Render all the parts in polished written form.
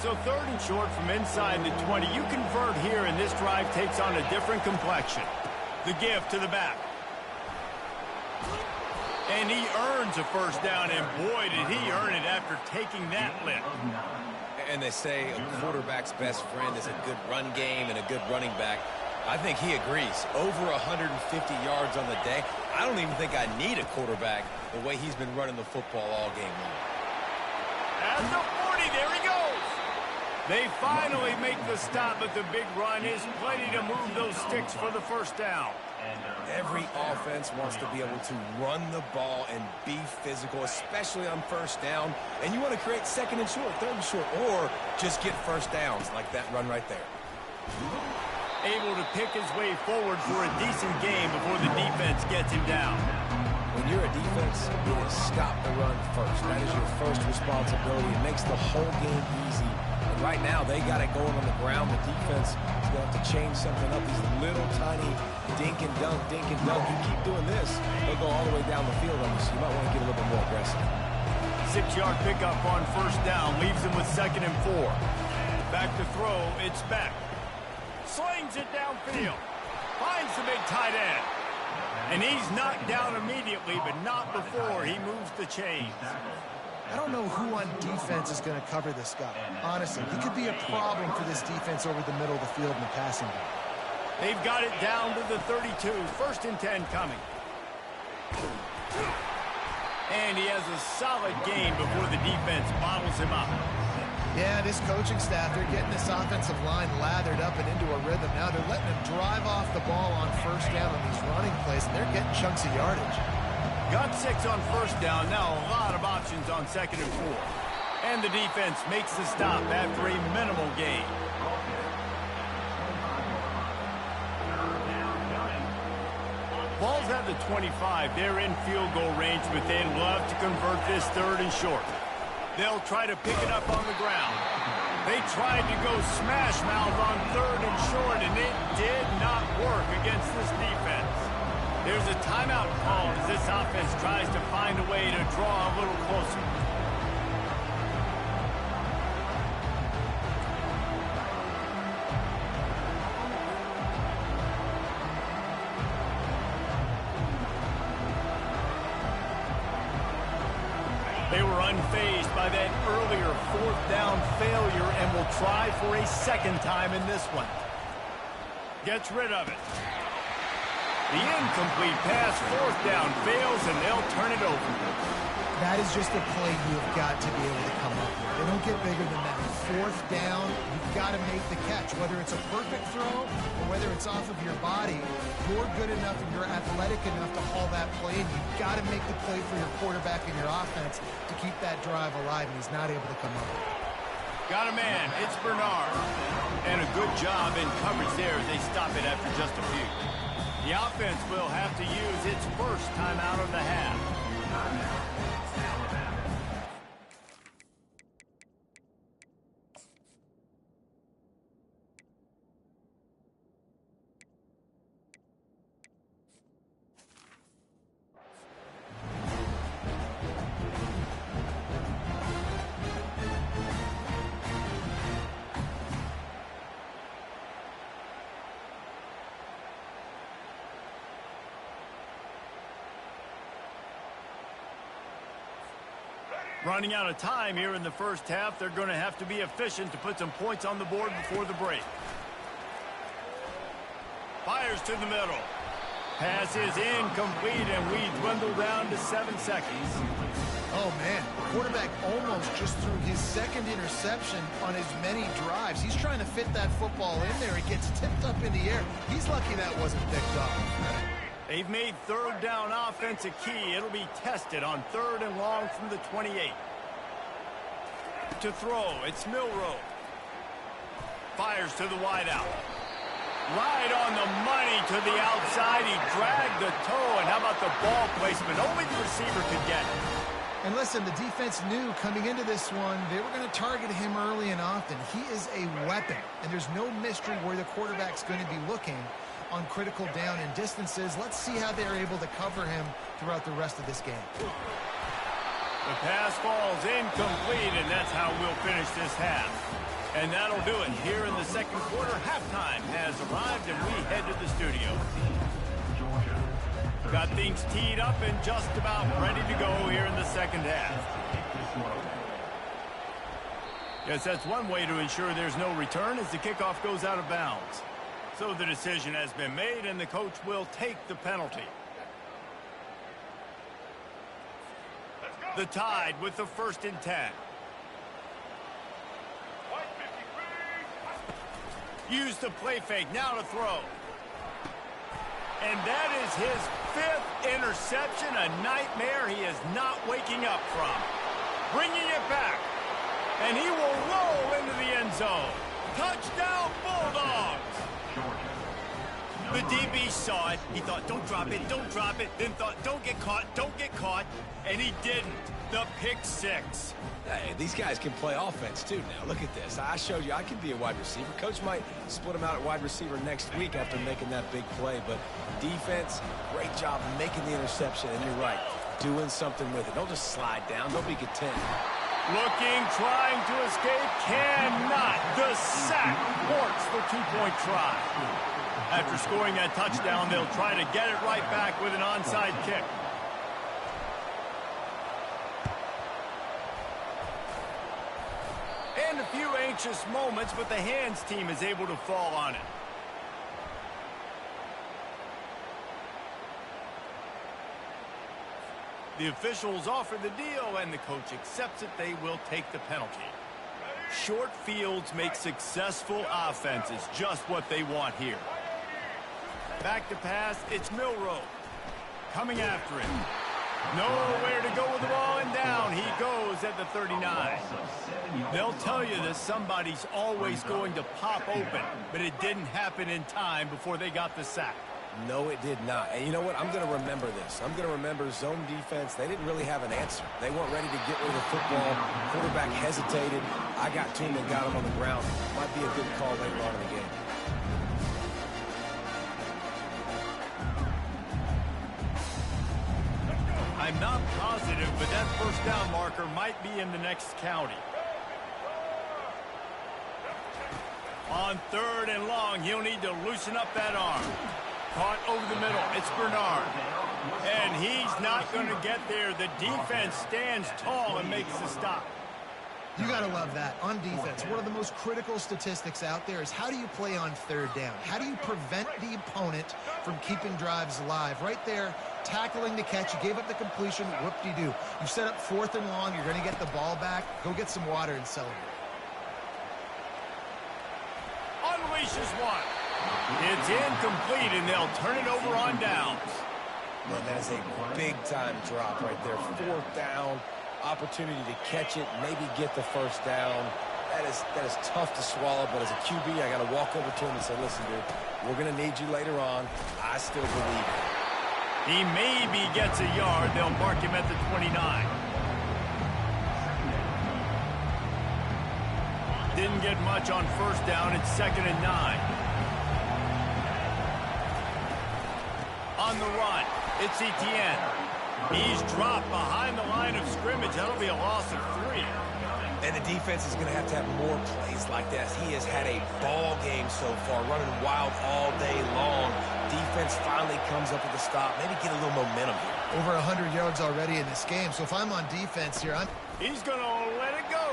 So 3rd and short from inside the 20. You convert here, and this drive takes on a different complexion. The give to the back. And he earns a first down, and boy, did he earn it after taking that lift. And they say a quarterback's best friend is a good run game and a good running back. I think he agrees. Over 150 yards on the day. I don't even think I need a quarterback the way he's been running the football all game long. At the 40, there he goes. They finally make the stop, but the big run is plenty to move those sticks for the first down. Every offense wants to be able to run the ball and be physical, especially on first down. And you want to create 2nd and short, 3rd and short, or just get first downs like that run right there. Able to pick his way forward for a decent game before the defense gets him down. When you're a defense, it is stop the run first. That is your first responsibility. It makes the whole game easy. And right now, they got it going on the ground. The defense is going to have to change something up. These little tiny dink and dunk, dink and dunk. You keep doing this, they'll go all the way down the field on you, so you might want to get a little bit more aggressive. 6-yard pickup on first down leaves him with 2nd and 4. Back to throw, it's Beck. Slings it downfield. Finds the big tight end. And he's knocked down immediately, but not before he moves the chains. I don't know who on defense is going to cover this guy. Honestly, he could be a problem for this defense over the middle of the field in the passing game. They've got it down to the 32. 1st and 10 coming. And he has a solid gain before the defense bottles him up. Yeah, this coaching staff, they're getting this offensive line lathered up and into a rhythm. Now they're letting him drive off the ball on first down on these running plays, and they're getting chunks of yardage. Got 6 on first down, now a lot of options on 2nd and 4. And the defense makes the stop after a minimal gain. Ball's at the 25. They're in field goal range, but they'd love to convert this 3rd and short. They'll try to pick it up on the ground. They tried to go smash mouth on 3rd and short, and it did not work against this defense. There's a timeout call as this offense tries to find a way to draw a little closer. They were unfazed by that earlier 4th down failure and will try for a 2nd time in this one. Gets rid of it. The incomplete pass, 4th down, fails, and they'll turn it over. That is just a play you've got to be able to come up with. They don't get bigger than that. 4th down, you've got to make the catch. Whether it's a perfect throw or whether it's off of your body, you're good enough and you're athletic enough to haul that play, and you've got to make the play for your quarterback and your offense to keep that drive alive, and he's not able to come up with it. Got a man. It's Bernard. And a good job in coverage there as they stop it after just a few. The offense will have to use its first timeout of the half. Running out of time here in the first half. They're going to have to be efficient to put some points on the board before the break. Fires to the middle. Pass is incomplete, and we dwindle down to 7 seconds. Oh, man. The quarterback almost just threw his 2nd interception on as many drives. He's trying to fit that football in there. It gets tipped up in the air. He's lucky that wasn't picked off. They've made 3rd down offense a key. It'll be tested on 3rd and long from the 28. To throw, it's Milroe. Fires to the wideout. Right on the money to the outside. He dragged the toe, and how about the ball placement? Only the receiver could get it. And listen, the defense knew coming into this one, they were going to target him early and often. He is a weapon, and there's no mystery where the quarterback's going to be looking on critical down and distances. Let's see how they're able to cover him throughout the rest of this game. The pass falls incomplete, and that's how we'll finish this half. And that'll do it here in the second quarter. Halftime has arrived, and we head to the studio. Got things teed up and just about ready to go here in the second half. Yes, that's one way to ensure there's no return as the kickoff goes out of bounds. So the decision has been made, and the coach will take the penalty. The Tide with the 1st and 10. Use the play fake, now to throw. And that is his 5th interception, a nightmare he is not waking up from. Bringing it back, and he will roll into the end zone. Touchdown, Bulldogs! The DB saw it. He thought, don't drop it, then thought, don't get caught, and he didn't. The pick 6. Hey, these guys can play offense, too, now. Look at this. I showed you I can be a wide receiver. Coach might split them out at wide receiver next week after making that big play. But defense, great job making the interception. And you're right, doing something with it. Don't just slide down. Don't be content. Looking, trying to escape, cannot. The sack thwarts the 2-point try. After scoring that touchdown, they'll try to get it right back with an onside kick. And a few anxious moments, but the hands team is able to fall on it. The officials offer the deal, and the coach accepts it. They will take the penalty. Short fields make successful offenses just what they want here. Back to pass, it's Milroe. Coming after him. Nowhere to go with the ball, and down he goes at the 39. They'll tell you that somebody's always going to pop open, but it didn't happen in time before they got the sack. No, it did not. And you know what? I'm going to remember this. I'm going to remember zone defense. They didn't really have an answer. They weren't ready to get rid of the football. Quarterback hesitated. I got to him and got him on the ground. Might be a good call later on in the game. I'm not positive, but that 1st down marker might be in the next county. On 3rd and long, he'll need to loosen up that arm. Caught over the middle. It's Bernard. And he's not going to get there. The defense stands tall and makes the stop. You got to love that. On defense, one of the most critical statistics out there is how do you play on 3rd down? How do you prevent the opponent from keeping drives alive? Right there, tackling the catch. You gave up the completion. Whoop-de-doo. You set up 4th and long. You're going to get the ball back. Go get some water and celebrate. Unleashes one. It's incomplete, and they'll turn it over on downs. Man, that is a big-time drop right there. 4th down. Opportunity to catch it, maybe get the 1st down. That is tough to swallow, but as a QB, I got to walk over to him and say, listen, dude, we're going to need you later on. I still believe it. He maybe gets a yard. They'll mark him at the 29. Didn't get much on 1st down. It's 2nd and 9. On the run, it's Etienne. He's dropped behind the line of scrimmage. That'll be a loss of 3. And the defense is going to have more plays like that. He has had a ball game so far, running wild all day long. Defense finally comes up with a stop. Maybe get a little momentum here. Over 100 yards already in this game. So if I'm on defense here, He's going to let it go.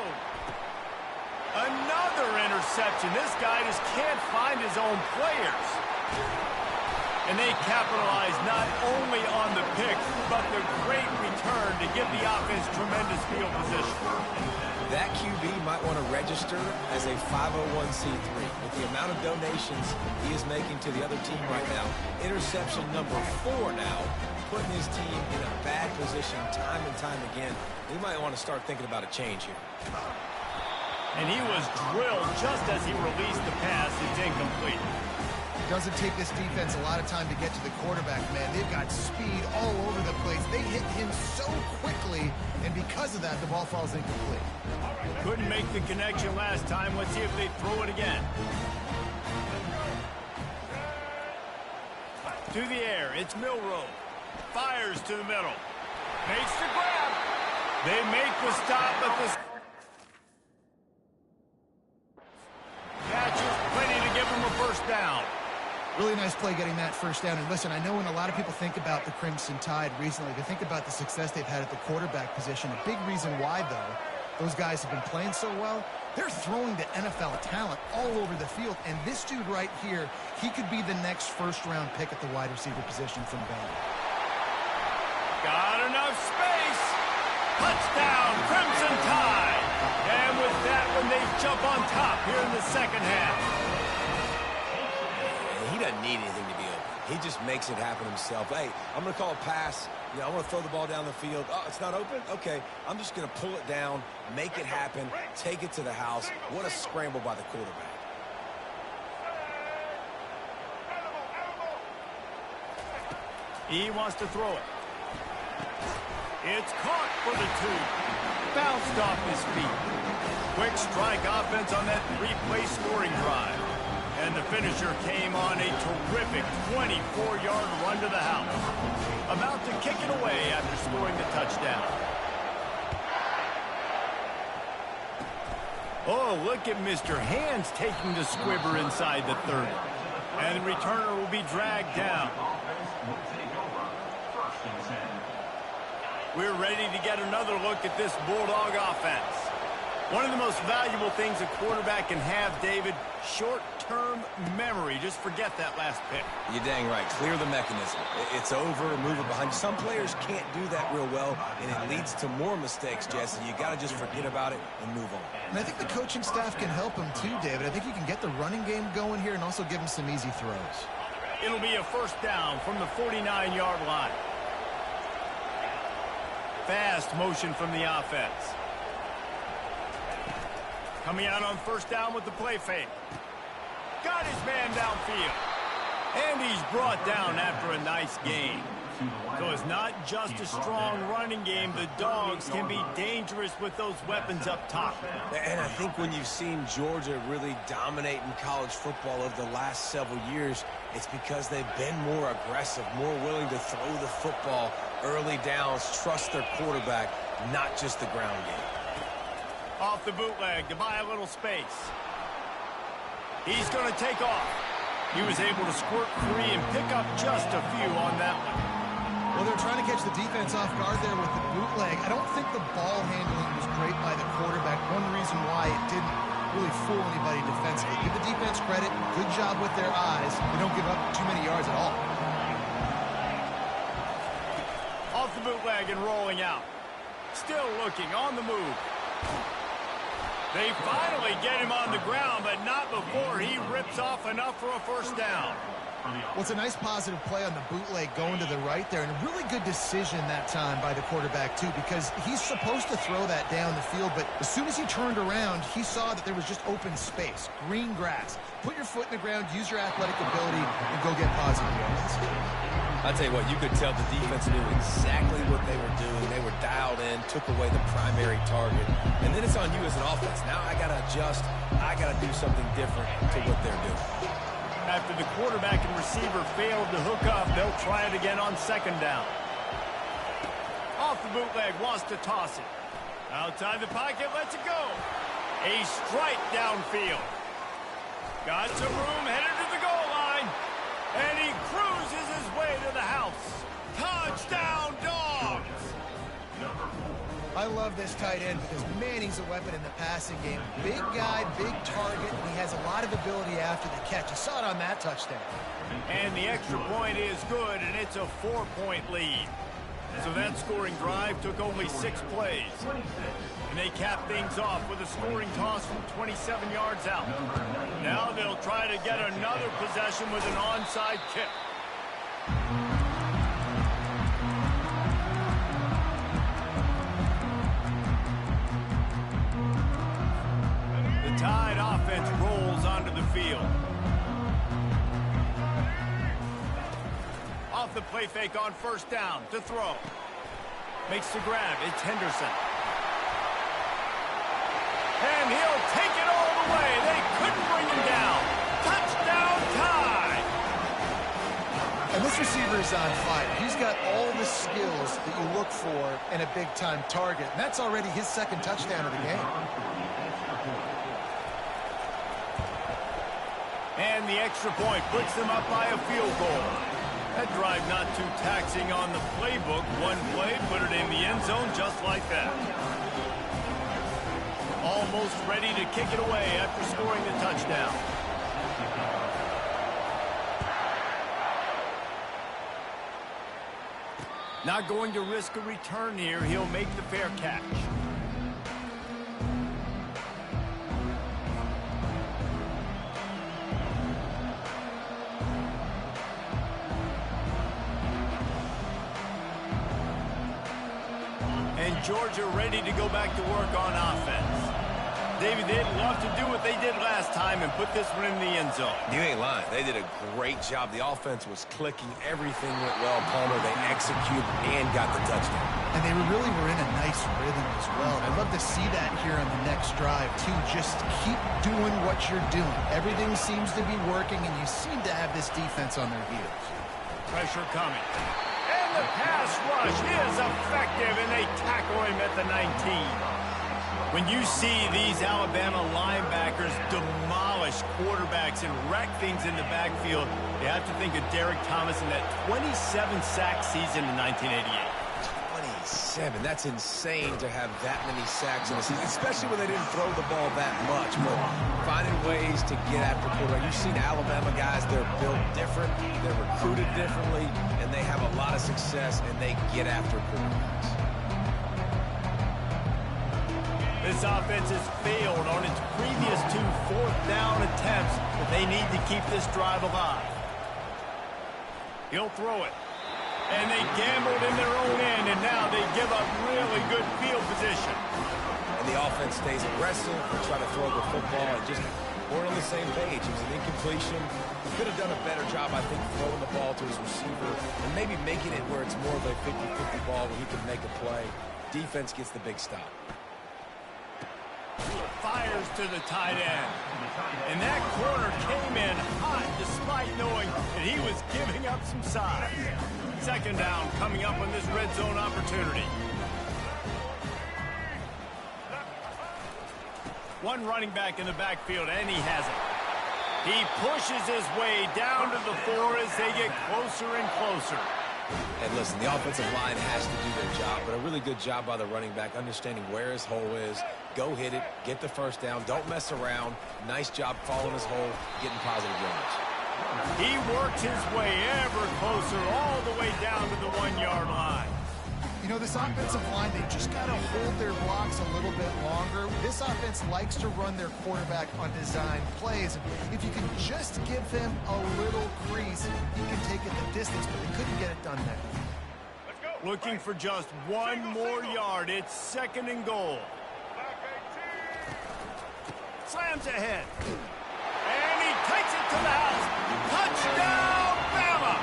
Another interception. This guy just can't find his own players. And they capitalize not only on the pick, but the great return to give the offense tremendous field position. That QB might want to register as a 501c3. With the amount of donations he is making to the other team right now, interception number 4 now, putting his team in a bad position time and time again. He might want to start thinking about a change here. And he was drilled just as he released the pass. It's incomplete. It doesn't take this defense a lot of time to get to the quarterback, man. They've got speed all over the place. They hit him so quickly, and because of that, the ball falls incomplete. Couldn't make the connection last time. Let's see if they throw it again. To the air, it's Milroe. Fires to the middle. Makes the grab. They make the stop, but the down. Really nice play getting that first down. And listen, I know when a lot of people think about the Crimson Tide recently, they think about the success they've had at the quarterback position. A big reason why, though, those guys have been playing so well, they're throwing to NFL talent all over the field. And this dude right here, he could be the next first-round pick at the wide receiver position from Bama. Got enough space. Touchdown, Crimson Tide. And with that one, they jump on top here in the second half. He doesn't need anything to be open. He just makes it happen himself. Hey, I'm going to call a pass. You know, I want to throw the ball down the field. Oh, it's not open? Okay, I'm just going to pull it down, make it happen, take it to the house. What a scramble by the quarterback. He wants to throw it. It's caught for the 2. Bounced off his feet. Quick strike offense on that 3-play scoring drive. And the finisher came on a terrific 24-yard run to the house. About to kick it away after scoring the touchdown. Oh, look at Mr. Hands taking the squibber inside the 30. And the returner will be dragged down. We're ready to get another look at this Bulldog offense. One of the most valuable things a quarterback can have, David, short-term memory. Just forget that last pick. You're dang right. Clear the mechanism. It's over, move it behind you. Some players can't do that real well, and it leads to more mistakes, Jesse. You got to just forget about it and move on. And I think the coaching staff can help him too, David. I think you can get the running game going here and also give him some easy throws. It'll be a first down from the 49-yard line. Fast motion from the offense. Coming out on first down with the play fake. Got his man downfield. And he's brought down after a nice gain. So it's not just a strong running game. The Dogs can be dangerous with those weapons up top. And I think when you've seen Georgia really dominate in college football over the last several years, it's because they've been more aggressive, more willing to throw the football early downs, trust their quarterback, not just the ground game. Off the bootleg to buy a little space. He's going to take off. He was able to squirt free and pick up just a few on that one. Well, they're trying to catch the defense off guard there with the bootleg. I don't think the ball handling was great by the quarterback. One reason why it didn't really fool anybody defensively. Give the defense credit. Good job with their eyes. They don't give up too many yards at all. Off the bootleg and rolling out. Still looking on the move. They finally get him on the ground, but not before he rips off enough for a first down. Well, it's a nice positive play on the bootleg going to the right there, and a really good decision that time by the quarterback, too, because he's supposed to throw that down the field, but as soon as he turned around, he saw that there was just open space, green grass. Put your foot in the ground, use your athletic ability, and go get positive yards. I'll tell you what, you could tell the defense knew exactly what they were doing. They were dialed in, took away the primary target. And then it's on you as an offense. Now I got to adjust. I got to do something different to what they're doing. After the quarterback and receiver failed to hook up, they'll try it again on second down. Off the bootleg, wants to toss it. Outside the pocket, lets it go. A strike downfield. Got some room, headed to the goal line. And he cruises his way to the house. Touchdown, Dogs! I love this tight end because, man, he's a weapon in the passing game. Big guy, big target, and he has a lot of ability after the catch. You saw it on that touchdown. And the extra point is good, and it's a 4-point lead. So that scoring drive took only 6 plays. And they cap things off with a scoring toss from 27 yards out. Now they'll try to get another possession with an onside kick. The Tide offense rolls onto the field. Off the play fake on first down to throw. Makes the grab. It's Henderson. And he'll take it all the way. They couldn't bring him down. Touchdown, Tide! And this receiver is on fire. He's got all the skills that you look for in a big-time target. And that's already his second touchdown of the game. And the extra point puts them up by a field goal. That drive not too taxing on the playbook. One play, put it in the end zone just like that. Almost ready to kick it away after scoring the touchdown. Not going to risk a return here. He'll make the fair catch. And Georgia ready to go back to work on offense. David, they'd love to do what they did last time and put this one in the end zone. You ain't lying. They did a great job. The offense was clicking. Everything went well. Palmer, they executed and got the touchdown. And they really were in a nice rhythm as well. I'd love to see that here on the next drive, too. Just keep doing what you're doing. Everything seems to be working, and you seem to have this defense on their heels. Pressure coming. And the pass rush is effective, and they tackle him at the 19. When you see these Alabama linebackers demolish quarterbacks and wreck things in the backfield, you have to think of Derek Thomas in that 27-sack season in 1988. 27. That's insane to have that many sacks in a season, especially when they didn't throw the ball that much. But finding ways to get after quarterback. You've seen Alabama guys, they're built different, they're recruited differently, and they have a lot of success, and they get after quarterbacks. This offense has failed on its previous 2 fourth-down attempts, but they need to keep this drive alive. He'll throw it. And they gambled in their own end, and now they give up really good field position. And the offense stays aggressive. They try to throw the football and just weren't on the same page. It was an incompletion. He could have done a better job, I think, throwing the ball to his receiver and maybe making it where it's more of a 50-50 ball where he can make a play. Defense gets the big stop. Fires to the tight end. And that corner came in hot despite knowing that he was giving up some size. Second down coming up on this red zone opportunity. One running back in the backfield, and he has it. He pushes his way down to the 4 as they get closer and closer. And listen, the offensive line has to do their job, but a really good job by the running back, understanding where his hole is. Go hit it, get the first down, don't mess around. Nice job following his hole, getting positive yards. He works his way ever closer all the way down to the 1-yard line. You know, this offensive line, they just got to hold their blocks a little bit longer. This offense likes to run their quarterback on design plays. If you can just give him a little crease, he can take it the distance, but they couldn't get it done there. Looking for just one more yard. It's 2nd and goal. Slams ahead. And he takes it to the house. Touchdown, Bama!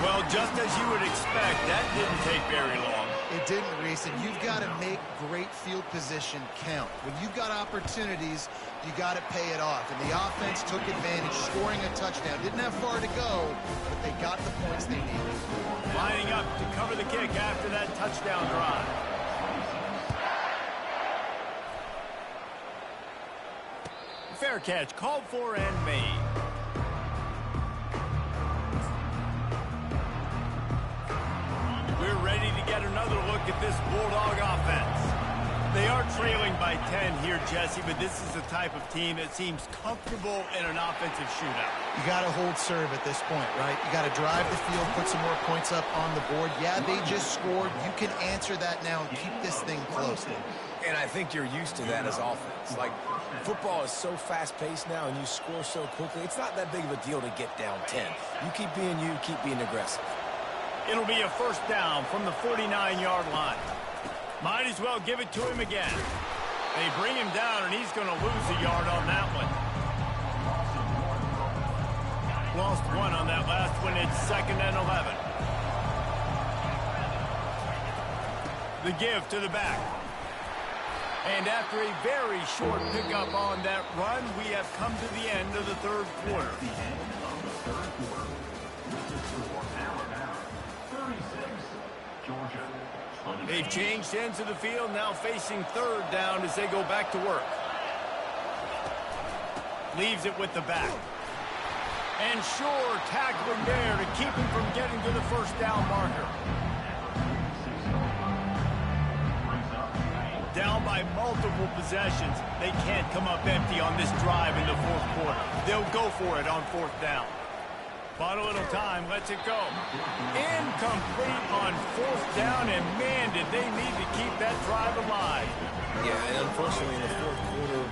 Well, just as you would expect, that didn't take very long. It didn't, Reese, and you've got to make great field position count. When you've got opportunities, you got to pay it off. And the offense took advantage, scoring a touchdown. Didn't have far to go, but they got the points they needed. Lining up to cover the kick after that touchdown drive. Fair catch, called for and made. We're ready to get another look at this Bulldog offense. They are trailing by 10 here, Jesse, but this is the type of team that seems comfortable in an offensive shootout. You got to hold serve at this point, right? You got to drive the field, put some more points up on the board. Yeah, they just scored. You can answer that now and keep this thing close. And I think you're used to that as offense. Like, football is so fast-paced now, and you score so quickly. It's not that big of a deal to get down 10. You keep being you, keep being aggressive. It'll be a first down from the 49-yard line. Might as well give it to him again. They bring him down, and he's going to lose a yard on that one. Lost one on that last one. It's 2nd and 11. The give to the back. And after a very short pickup on that run, we have come to the end of the 3rd quarter. They've changed ends of the field, now facing 3rd down as they go back to work. Leaves it with the back. And sure, tackling there to keep him from getting to the first down marker. Down by multiple possessions, they can't come up empty on this drive in the fourth quarter. They'll go for it on fourth down. Bought a little time, lets it go. Incomplete on fourth down, and man, did they need to keep that drive alive. Yeah, and unfortunately in the fourth quarter,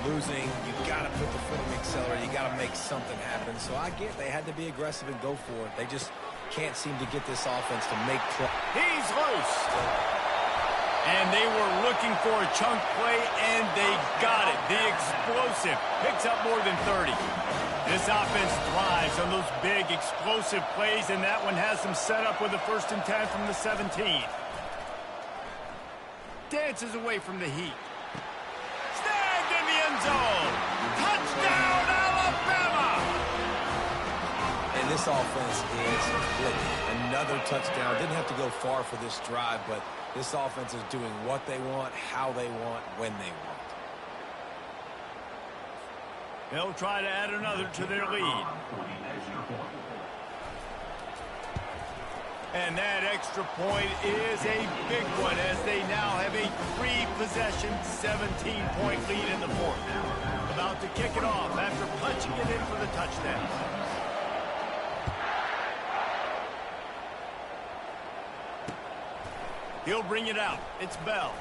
losing, you got to put the foot on the accelerator. You got to make something happen. So I get they had to be aggressive and go for it. They just can't seem to get this offense to make play. He's loose. And they were looking for a chunk play, and they got it. The explosive picks up more than 30. This offense thrives on those big, explosive plays, and that one has them set up with a 1st and 10 from the 17. Dances away from the heat. Snagged in the end zone. Touchdown, Alabama! And this offense is clicking. Another touchdown. Didn't have to go far for this drive, but this offense is doing what they want, how they want, when they want. They'll try to add another to their lead. And that extra point is a big one as they now have a 3-possession, 17-point lead in the fourth. About to kick it off after punching it in for the touchdown. He'll bring it out. It's Bell.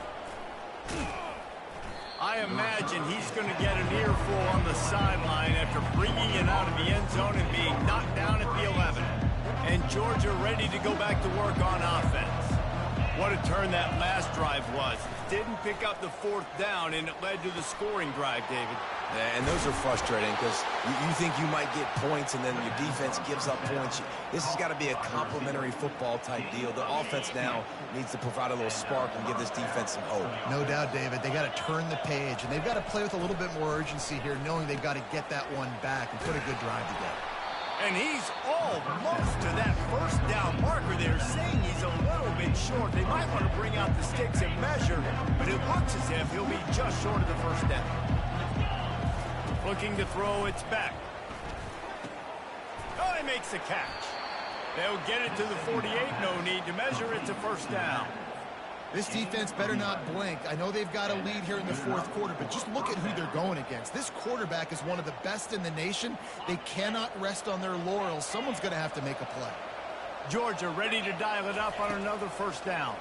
I imagine he's going to get an earful on the sideline after bringing it out of the end zone and being knocked down at the 11. And Georgia ready to go back to work on offense. What a turn that last drive was. Didn't pick up the fourth down, and it led to the scoring drive, David. And those are frustrating because you think you might get points and then your defense gives up points. This has got to be a complementary football type deal. The offense now needs to provide a little spark and give this defense some hope. No doubt, David. They got to turn the page, and they've got to play with a little bit more urgency here, knowing they've got to get that one back and put a good drive together. And he's almost to that first down marker there, saying he's a little bit short. They might want to bring out the sticks and measure, but it looks as if he'll be just short of the first down. Looking to throw, it's back. Oh, he makes the catch. They'll get it to the 48, no need to measure, it's a first down. This defense better not blink. I know they've got a lead here in the fourth quarter, but just look at who they're going against. This quarterback is one of the best in the nation. They cannot rest on their laurels. Someone's going to have to make a play. Georgia ready to dial it up on another first down.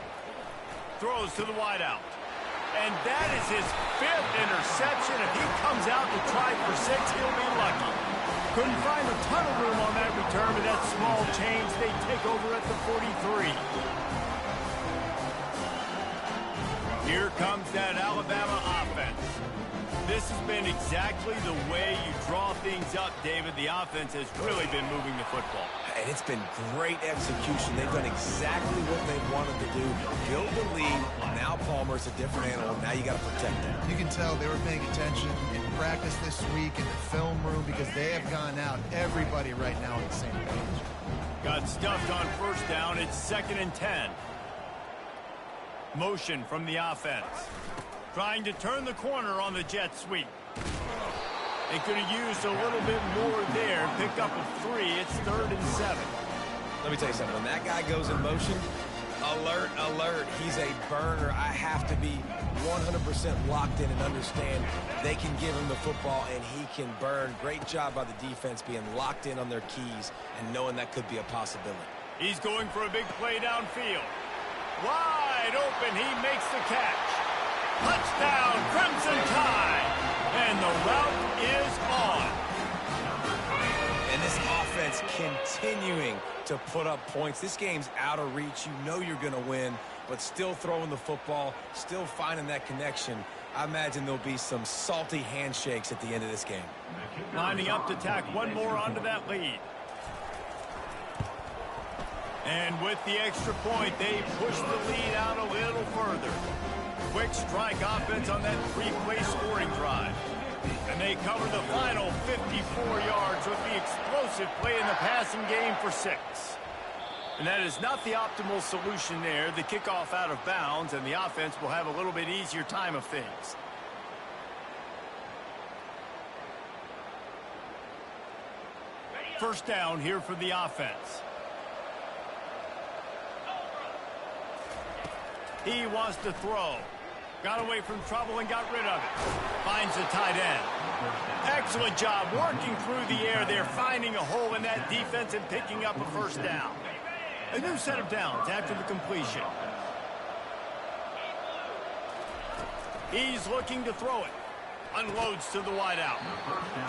Throws to the wideout. And that is his 5th interception. If he comes out to try for 6, he'll be lucky. Couldn't find a ton of room on that return, but that small change, they take over at the 43. Here comes that Alabama offense. This has been exactly the way you draw things up, David. The offense has really been moving the football. And it's been great execution. They've done exactly what they wanted to do. Build the lead. Now Palmer's a different animal. Now you got to protect him. You can tell they were paying attention in practice this week in the film room because they have gone out, everybody right now on the same page. Got stuffed on first down. It's 2nd and 10. Motion from the offense. Trying to turn the corner on the jet sweep. They could have used a little bit more there. Pick up a 3. It's 3rd and 7. Let me tell you something. When that guy goes in motion, alert, alert. He's a burner. I have to be 100% locked in and understand they can give him the football and he can burn. Great job by the defense being locked in on their keys and knowing that could be a possibility. He's going for a big play downfield. Wide open, he makes the catch. Touchdown, Crimson Tide. And the route is on. And this offense continuing to put up points. This game's out of reach. You know you're going to win, but still throwing the football, still finding that connection. I imagine there'll be some salty handshakes at the end of this game. Lining up to tack one more onto that lead. And with the extra point, they push the lead out a little further. Quick strike offense on that 3-play scoring drive. And they cover the final 54 yards with the explosive play in the passing game for 6. And that is not the optimal solution there. The kickoff out of bounds, and the offense will have a little bit easier time of things. First down here for the offense. He wants to throw. Got away from trouble and got rid of it. Finds the tight end. Excellent job working through the air there, finding a hole in that defense and picking up a first down. A new set of downs after the completion. He's looking to throw it. Unloads to the wideout.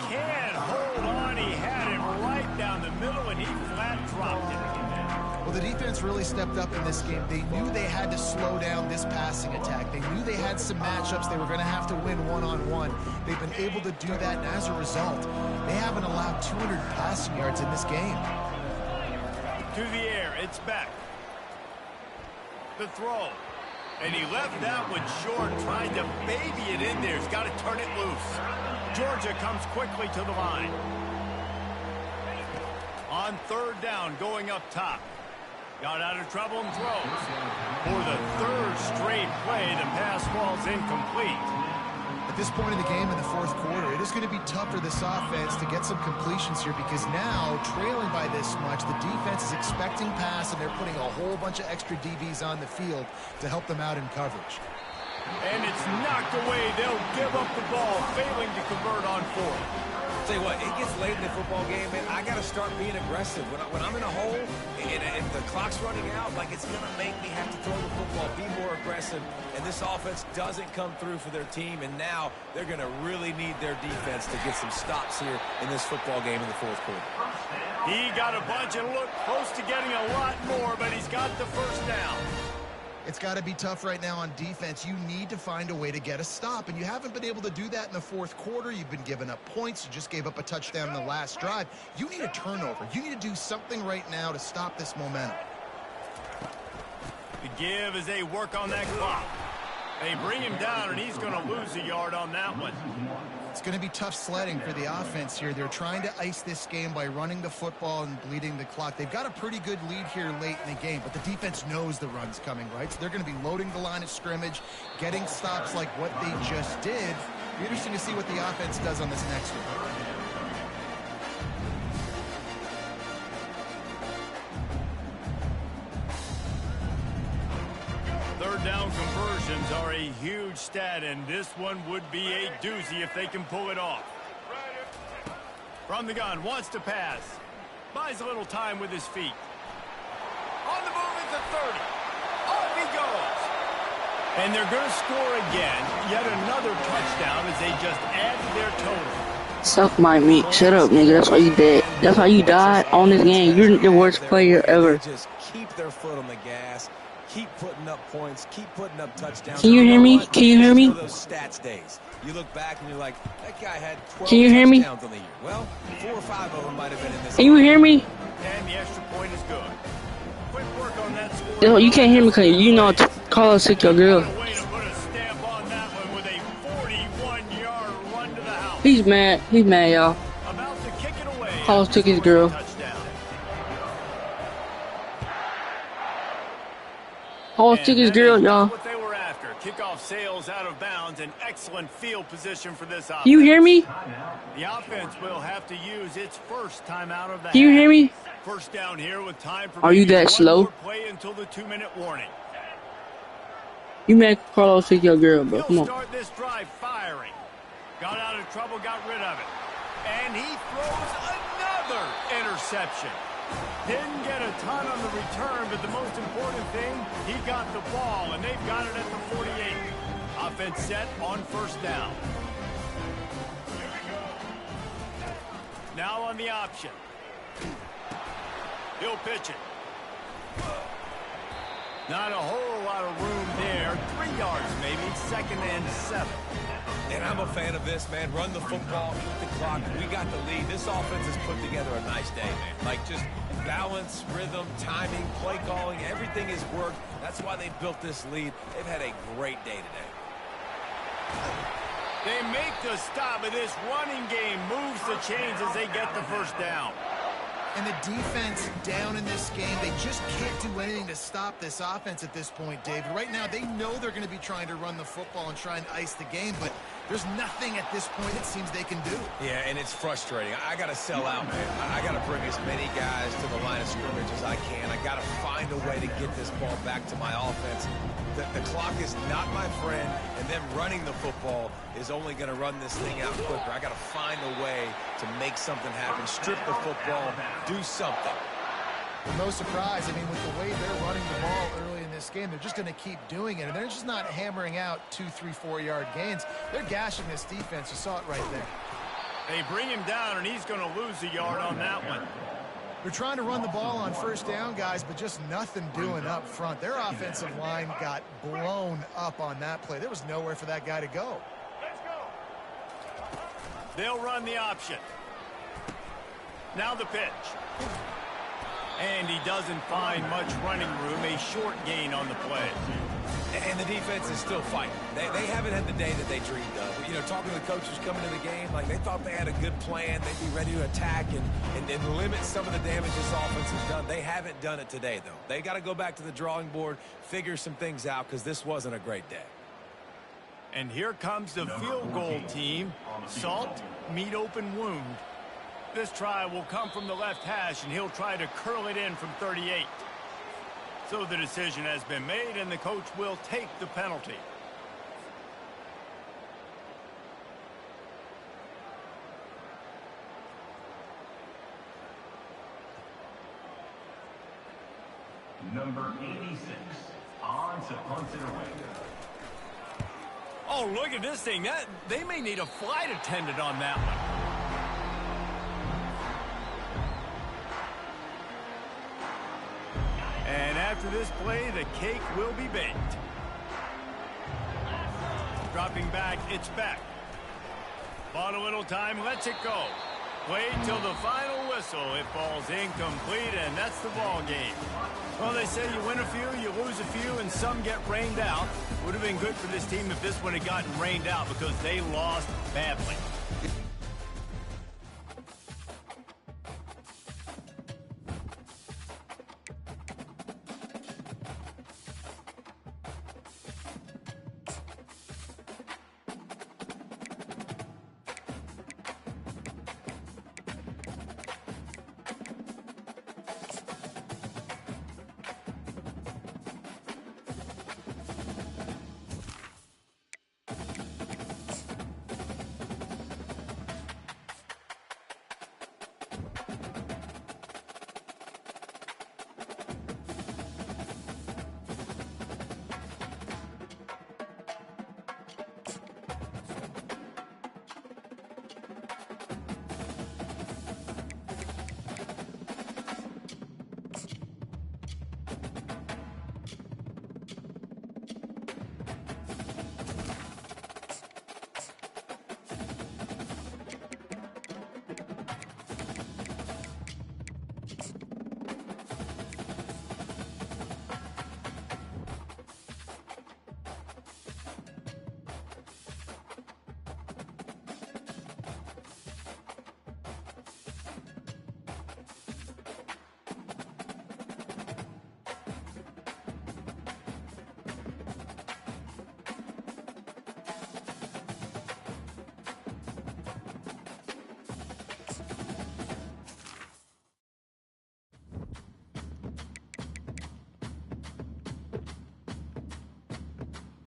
Can't hold on. He had it right down the middle, and he flat dropped it. Well, the defense really stepped up in this game. They knew they had to slow down this passing attack. They knew they had some matchups they were going to have to win one-on-one. They've been able to do that, and as a result, they haven't allowed 200 passing yards in this game. To the air, it's back. The throw. And he left that one short, trying to baby it in there. He's got to turn it loose. Georgia comes quickly to the line. On third down, going up top. Got out of trouble and throws. For the third straight play, the pass falls incomplete. At this point in the game, in the fourth quarter, it is going to be tough for this offense to get some completions here because now, trailing by this much, the defense is expecting pass, and they're putting a whole bunch of extra DBs on the field to help them out in coverage. And it's knocked away. They'll give up the ball, failing to convert on fourth. Tell you what, it gets late in the football game, man. I got to start being aggressive. When I'm in a hole and the clock's running out, like, it's going to make me have to throw the football, be more aggressive. And this offense doesn't come through for their team, and now they're going to really need their defense to get some stops here in this football game in the fourth quarter. He got a bunch and looked close to getting a lot more, but he's got the first down. It's got to be tough right now on defense. You need to find a way to get a stop, and you haven't been able to do that in the fourth quarter. You've been giving up points. You just gave up a touchdown in the last drive. You need a turnover. You need to do something right now to stop this momentum. The give as they work on that clock. They bring him down, and he's going to lose a yard on that one. It's going to be tough sledding for the offense here. They're trying to ice this game by running the football and bleeding the clock. They've got a pretty good lead here late in the game, but the defense knows the run's coming, right? So they're going to be loading the line of scrimmage, getting stops like what they just did. It'll be interesting to see what the offense does on this next one. Third down conversions are a huge stat, and this one would be a doozy if they can pull it off. From the gun, wants to pass. Buys a little time with his feet. On the move at the 30. Off he goes. And they're going to score again. Yet another touchdown as they just add to their total. Suck my meat. Shut up, nigga. That's why you dead. That's why you died on this game. You're the worst player ever. Just keep their foot on the gas. Keep putting up points. Keep putting up touchdowns. Can you hear me? Can you hear me? Those stats days. You look back and you're like, that guy had 12 Can you hear me? touchdowns on the year. Well, 4 or 5 of them might have been in this. Can you hear me? And the extra point is good. Quick work on that score. Yo, you can't hear me because you know Carlos took your girl. Way to put a stamp on that one with a 41-yard run to the house. He's mad. He's mad, y'all. About to kick it away. Carlos took his girl. Touchdown. Carlos took his girl, y'all. What they were after. Kickoff sails out of bounds. An excellent field position for this offense. You hear me? The offense will have to use its first timeout of the Can you hear me? First down here with time for Are you maybe that one slow? more play until the 2-minute warning. You mad Carlos took your girl, bro. Come He'll on. start this drive firing. Got out of trouble, got rid of it. And he throws another interception. Didn't get a ton on the return, but the most important thing, he got the ball, and they've got it at the 48. Offense set on first down. Now on the option. He'll pitch it. Not a whole lot of room there. 3 yards maybe, 2nd and 7. And I'm a fan of this, man. Run the football, eat the clock. We got the lead. This offense has put together a nice day, man. Like, just balance, rhythm, timing, play calling, everything has worked. That's why they built this lead. They've had a great day today. They make the stop, and this running game moves the chains as they get the first down. And the defense down in this game, they just can't do anything to stop this offense at this point, David. Right now, they know they're going to be trying to run the football and try and ice the game, but There's nothing at this point it seems they can do. Yeah, and it's frustrating. I got to sell out, man. I got to bring as many guys to the line of scrimmage as I can. I got to find a way to get this ball back to my offense. The clock is not my friend, and them running the football is only going to run this thing out quicker. I got to find a way to make something happen, strip the football, do something. No surprise. I mean, with the way they're running the ball early in this game, they're just going to keep doing it. And they're just not hammering out 2, 3, 4-yard gains. They're gashing this defense. You saw it right there. They bring him down, and he's going to lose a yard on that one. They're trying to run the ball on first down, guys, but just nothing doing up front. Their offensive line got blown up on that play. There was nowhere for that guy to go. They'll run the option. Now the pitch. And he doesn't find much running room, a short gain on the play. And the defense is still fighting. They haven't had the day that they dreamed of. You know, talking to the coaches coming to the game, like they thought they had a good plan. They'd be ready to attack and limit some of the damage this offense has done. They haven't done it today, though. They got to go back to the drawing board, figure some things out, because this wasn't a great day. And here comes the field goal team. Salt, meet open wound. This try will come from the left hash, and he'll try to curl it in from 38. So the decision has been made, and the coach will take the penalty. Number 86, on to punt it away. Oh, look at this thing. They may need a flight attendant on that one. And after this play, the cake will be baked. Dropping back, it's back. Bought a little time, lets it go. Played till the final whistle. It falls incomplete, and that's the ball game. Well, they say you win a few, you lose a few, and some get rained out. Would have been good for this team if this one had gotten rained out because they lost badly.